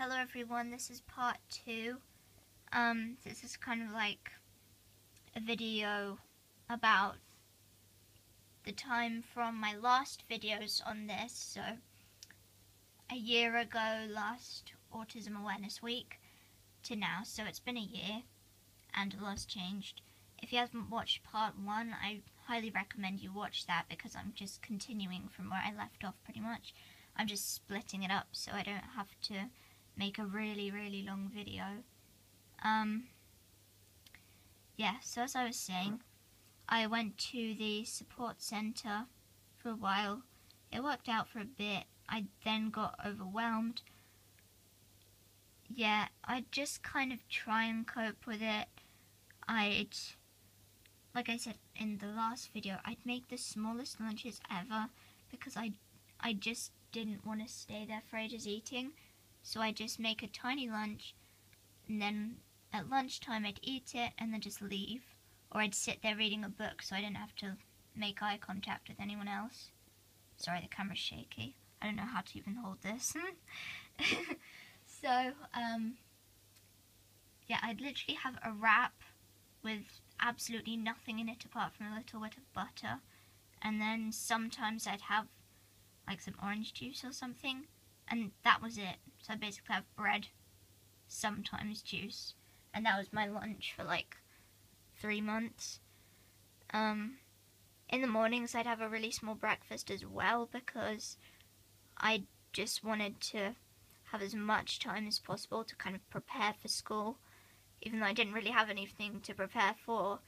Hello everyone, this is part 2. This is kind of like a video about the time from my last videos on this. So, a year ago, last Autism Awareness Week, to now. So it's been a year, and a lot's changed. If you haven't watched part 1, I highly recommend you watch that because I'm just continuing from where I left off pretty much. I'm just splitting it up so I don't have to make a really long video. Yeah, so as I was saying, I went to the support centre for a while. It worked out for a bit. I then got overwhelmed. Yeah, I'd just kind of try and cope with it. Like I said in the last video, I'd make the smallest lunches ever because I just didn't want to stay there for ages eating. So I'd just make a tiny lunch, and then at lunchtime I'd eat it and then just leave. Or I'd sit there reading a book so I didn't have to make eye contact with anyone else. Sorry, the camera's shaky. I don't know how to even hold this. So, yeah, I'd literally have a wrap with absolutely nothing in it apart from a little bit of butter. And then sometimes I'd have like some orange juice or something. And that was it. So I basically have bread, sometimes juice, and that was my lunch for like 3 months. In the mornings I'd have a really small breakfast as well because I just wanted to have as much time as possible to kind of prepare for school. Even though I didn't really have anything to prepare for,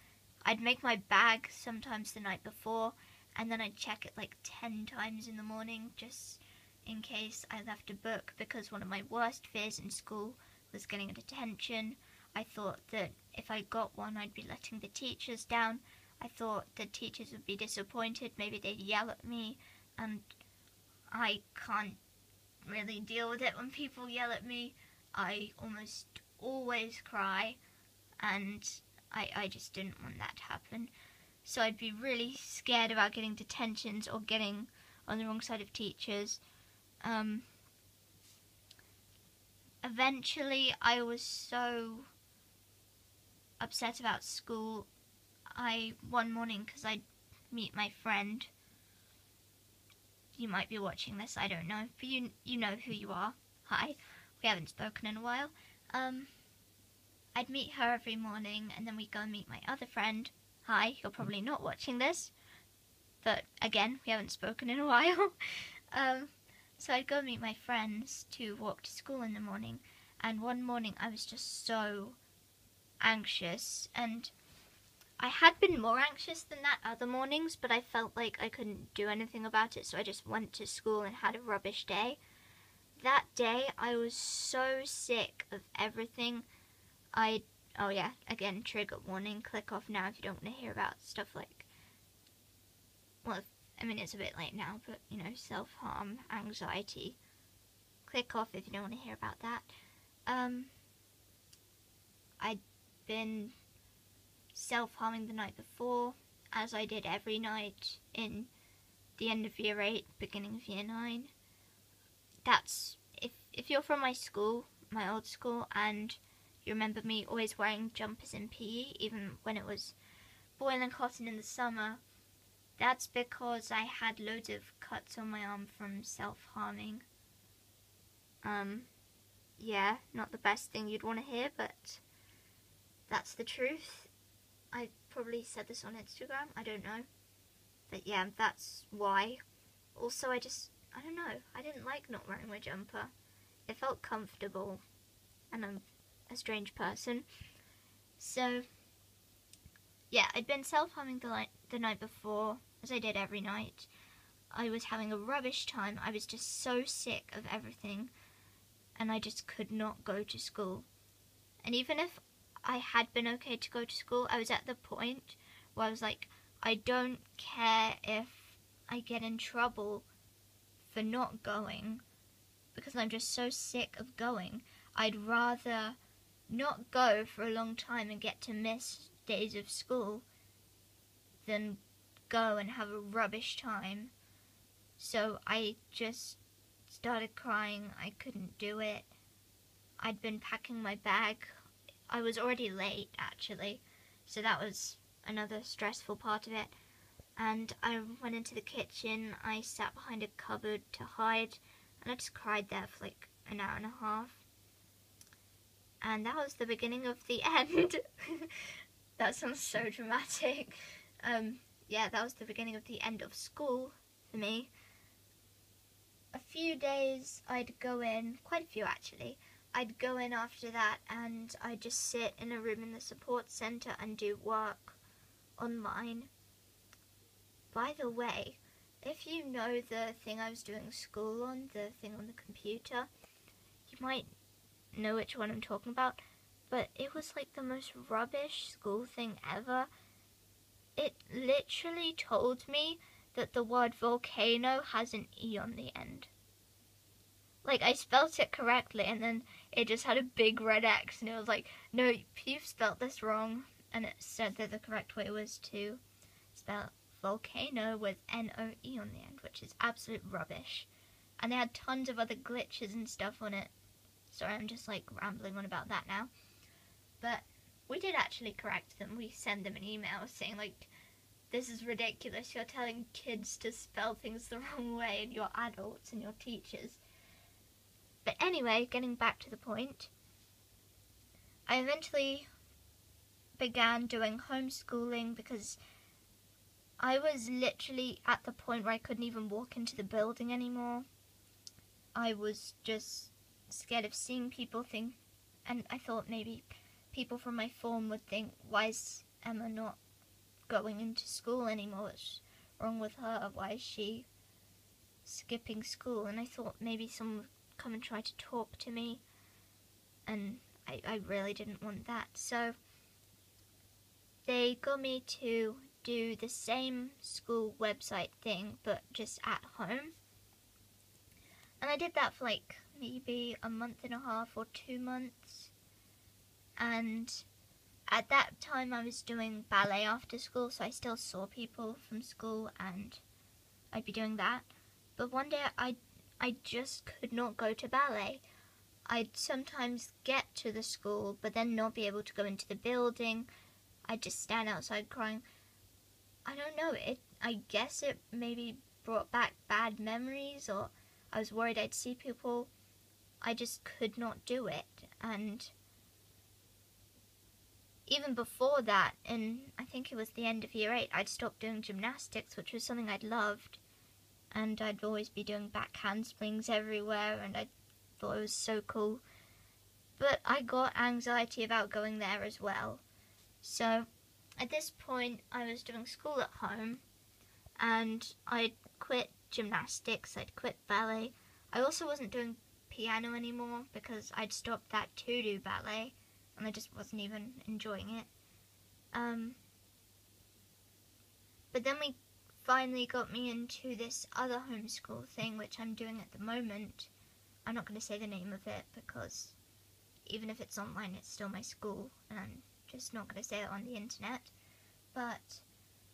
I'd make my bag sometimes the night before, and then I'd check it like 10 times in the morning just in case I left a book, because one of my worst fears in school was getting a detention. I thought that if I got one, I'd be letting the teachers down. I thought the teachers would be disappointed, maybe they'd yell at me, and I can't really deal with it when people yell at me. I almost always cry, and I just didn't want that to happen. So I'd be really scared about getting detentions or getting on the wrong side of teachers. Eventually I was so upset about school, one morning, because I'd meet my friend. You might be watching this, I don't know, but you know who you are. Hi, we haven't spoken in a while. I'd meet her every morning, and then we'd go and meet my other friend. Hi, you're probably not watching this, but again, we haven't spoken in a while. So I'd go meet my friends to walk to school in the morning, and one morning I was just so anxious, and I had been more anxious than that other mornings, but I felt like I couldn't do anything about it, so I just went to school and had a rubbish day. That day I was so sick of everything. Oh yeah, again, trigger warning, click off now if you don't want to hear about stuff like, well, I mean, it's a bit late now, but, you know, self-harm, anxiety. Click off if you don't want to hear about that. I'd been self-harming the night before, as I did every night in the end of year 8, beginning of year 9. That's, if you're from my school, my old school, and you remember me always wearing jumpers in PE, even when it was boiling hot and in the summer, that's because I had loads of cuts on my arm from self-harming. Yeah, not the best thing you'd want to hear, but that's the truth. I probably said this on Instagram, I don't know. But yeah, that's why. Also, I don't know, I didn't like not wearing my jumper. It felt comfortable, and I'm a strange person. So, yeah, I'd been self-harming the night before, as I did every night. I was having a rubbish time. I was just so sick of everything, and I just could not go to school. And even if I had been okay to go to school, I was at the point where I was like, I don't care if I get in trouble for not going, because I'm just so sick of going. I'd rather not go for a long time and get to miss days of school than go and have a rubbish time. So I just started crying. I couldn't do it. I'd been packing my bag. I was already late, actually, so that was another stressful part of it. And I went into the kitchen, I sat behind a cupboard to hide, and I just cried there for like an hour and a half. And that was the beginning of the end. That sounds so dramatic. Yeah, that was the beginning of the end of school for me. A few days I'd go in, quite a few actually, I'd go in after that and I'd just sit in a room in the support centre and do work online. By the way, if you know the thing I was doing school on, the thing on the computer, you might know which one I'm talking about, but it was like the most rubbish school thing ever. It literally told me that the word volcano has an E on the end. Like, I spelt it correctly, and then it just had a big red X, and it was like, no, you've spelt this wrong. And it said that the correct way was to spell volcano with N-O-E on the end, which is absolute rubbish. And they had tons of other glitches and stuff on it. Sorry, I'm just like rambling on about that now. But we did actually correct them. We sent them an email saying like, this is ridiculous. You're telling kids to spell things the wrong way, and you're adults and you're teachers. But anyway, getting back to the point, I eventually began doing homeschooling because I was literally at the point where I couldn't even walk into the building anymore. I was just scared of seeing people and I thought maybe people from my form would think, why is Emma not going into school anymore? What's wrong with her? Why is she skipping school? And I thought maybe someone would come and try to talk to me, and I really didn't want that. So they got me to do the same school website thing, but just at home. And I did that for like maybe a month and a half or 2 months. And at that time I was doing ballet after school, so I still saw people from school and I'd be doing that. But one day I just could not go to ballet. I'd sometimes get to the school but then not be able to go into the building. I'd just stand outside crying. I don't know, I guess it maybe brought back bad memories, or I was worried I'd see people. I just could not do it. And even before that, and I think it was the end of year 8, I'd stopped doing gymnastics, which was something I'd loved. And I'd always be doing back handsprings everywhere, and I thought it was so cool. But I got anxiety about going there as well. So at this point, I was doing school at home, and I'd quit gymnastics, I'd quit ballet. I also wasn't doing piano anymore because I'd stopped that to do ballet, and I just wasn't even enjoying it. But then we finally got me into this other homeschool thing, which I'm doing at the moment. I'm not going to say the name of it because even if it's online, it's still my school, and I'm just not going to say it on the internet. But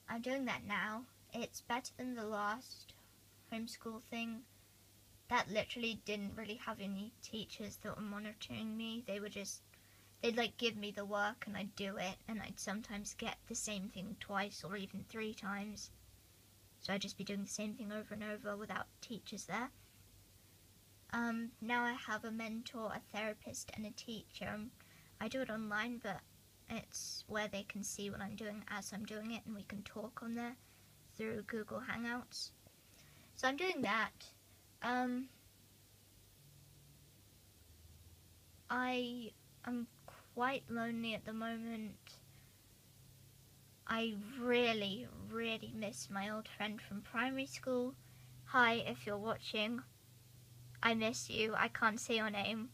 I'm doing that now. It's better than the last homeschool thing. That literally didn't really have any teachers that were monitoring me. They'd like give me the work and I'd do it, and I'd sometimes get the same thing twice or even 3 times. So I'd just be doing the same thing over and over without teachers there. Now I have a mentor, a therapist, and a teacher. I do it online, but it's where they can see what I'm doing as I'm doing it, and we can talk on there through Google Hangouts. So I'm doing that. I am quite lonely at the moment. I really, really miss my old friend from primary school. Hi, if you're watching. I miss you. I can't say your name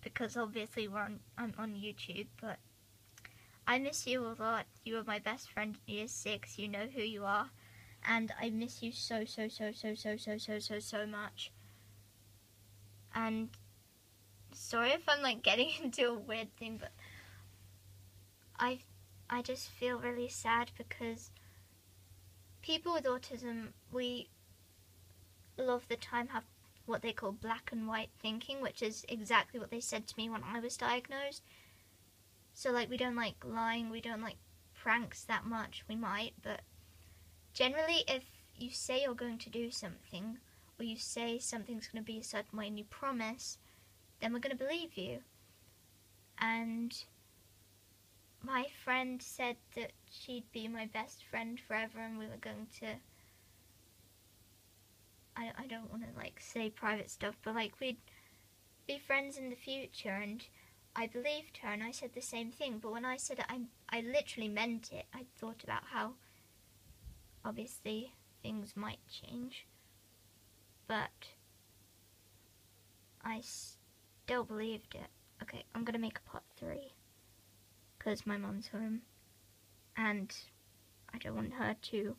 because obviously I'm on YouTube, but I miss you a lot. You were my best friend in year 6. You know who you are. And I miss you so much. And sorry if I'm like getting into a weird thing, but I just feel really sad because people with autism, we a lot of the time have what they call black and white thinking, which is exactly what they said to me when I was diagnosed. So, like, we don't like lying, we don't like pranks that much. We might, but generally if you say you're going to do something, or you say something's going to be a certain way and you promise, then we're going to believe you. And my friend said that she'd be my best friend forever, and we were going to, I don't want to like say private stuff, but like we'd be friends in the future, and I believed her and I said the same thing. But when I said it, I literally meant it. I thought about how obviously things might change, but I still believed it. Okay, I'm gonna make a part 3 because my mum's home and I don't want her to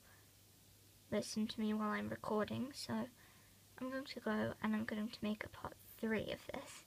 listen to me while I'm recording, so I'm going to go and I'm going to make a part 3 of this.